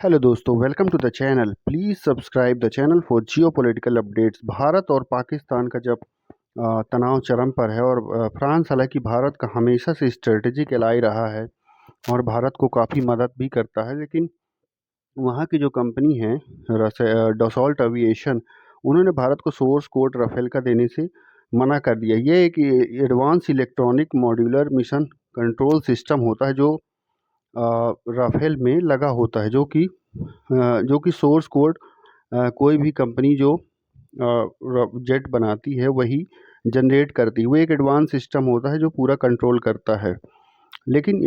Hello दोस्तों, welcome to the channel. Please subscribe the channel for geopolitical updates. Bharat और पाकिस्तान का जब तनाव चरम पर है और फ्रांस हालांकि भारत का हमेशा से स्ट्रेटेजिक एलाई रहा है और भारत को काफ़ी मदद भी करता है, लेकिन वहाँ की जो कंपनी है डसॉल्ट एविएशन, उन्होंने भारत को सोर्स कोड राफेल का देने से मना कर दिया। ये एक advance electronic modular mission control system होता है जो राफेल में लगा होता है, जो कि सोर्स कोड कोई भी कंपनी जो जेट बनाती है वही जनरेट करती है। वो एक एडवांस सिस्टम होता है जो पूरा कंट्रोल करता है। लेकिन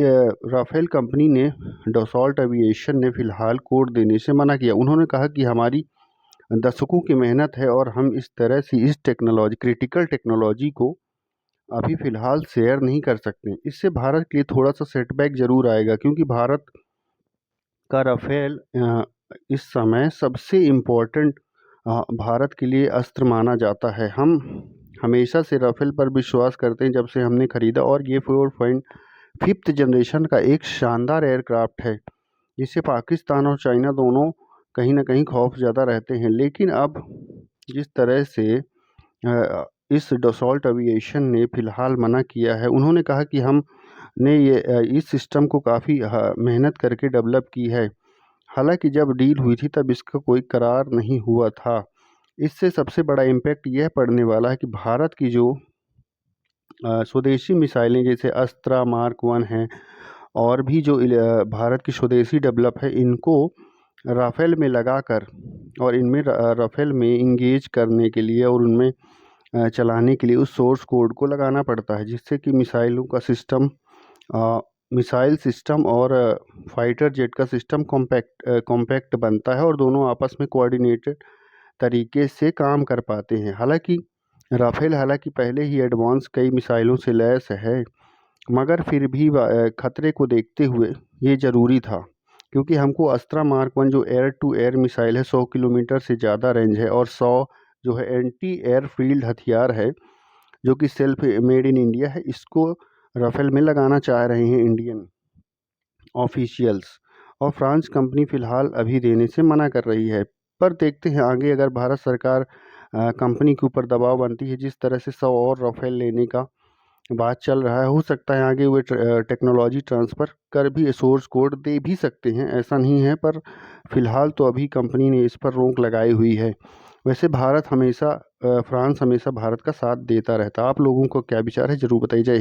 राफेल कंपनी ने डसॉल्ट एविएशन ने फ़िलहाल कोड देने से मना किया। उन्होंने कहा कि हमारी दशकों की मेहनत है और हम इस तरह से इस क्रिटिकल टेक्नोलॉजी को अभी फ़िलहाल शेयर नहीं कर सकते। इससे भारत के लिए थोड़ा सा सेटबैक ज़रूर आएगा, क्योंकि भारत का राफेल इस समय सबसे इम्पोर्टेंट भारत के लिए अस्त्र माना जाता है। हम हमेशा से राफेल पर विश्वास करते हैं जब से हमने ख़रीदा, और ये 4.5th जनरेशन का एक शानदार एयरक्राफ्ट है जिससे पाकिस्तान और चाइना दोनों कहीं ना कहीं खौफ ज़्यादा रहते हैं। लेकिन अब जिस तरह से इस डसॉल्ट एविएशन ने फ़िलहाल मना किया है, उन्होंने कहा कि हमने इस सिस्टम को काफ़ी मेहनत करके डेवलप की है। हालांकि जब डील हुई थी तब इसका कोई करार नहीं हुआ था। इससे सबसे बड़ा इम्पैक्ट यह पड़ने वाला है कि भारत की जो स्वदेशी मिसाइलें जैसे अस्त्रा मार्क 1 हैं और भी जो भारत की स्वदेशी डेवलप है, इनको राफेल में लगाकर और इनमें राफेल में इंगेज करने के लिए और उनमें चलाने के लिए उस सोर्स कोड को लगाना पड़ता है, जिससे कि मिसाइलों का सिस्टम मिसाइल सिस्टम और फाइटर जेट का सिस्टम कॉम्पैक्ट बनता है और दोनों आपस में कोऑर्डिनेटेड तरीके से काम कर पाते हैं। हालांकि पहले ही एडवांस कई मिसाइलों से लैस है, मगर फिर भी खतरे को देखते हुए ये ज़रूरी था, क्योंकि हमको अस्त्रा मार्क 1 जो एयर टू एयर मिसाइल है 100 किलोमीटर से ज़्यादा रेंज है, और 100 जो है एंटी एयरफील्ड हथियार है जो कि सेल्फ मेड इन इंडिया है, इसको राफेल में लगाना चाह रहे हैं इंडियन ऑफिशियल्स। और फ्रांस कंपनी फ़िलहाल अभी देने से मना कर रही है, पर देखते हैं आगे अगर भारत सरकार कंपनी के ऊपर दबाव बनती है, जिस तरह से 100 और राफेल लेने का बात चल रहा है, हो सकता है आगे वे टेक्नोलॉजी ट्रांसफ़र कर भी सोर्स कोड दे भी सकते हैं, ऐसा नहीं है। पर फ़िलहाल तो अभी कंपनी ने इस पर रोक लगाई हुई है। वैसे फ्रांस हमेशा भारत का साथ देता रहता है। आप लोगों को क्या विचार है, ज़रूर बताइए। जय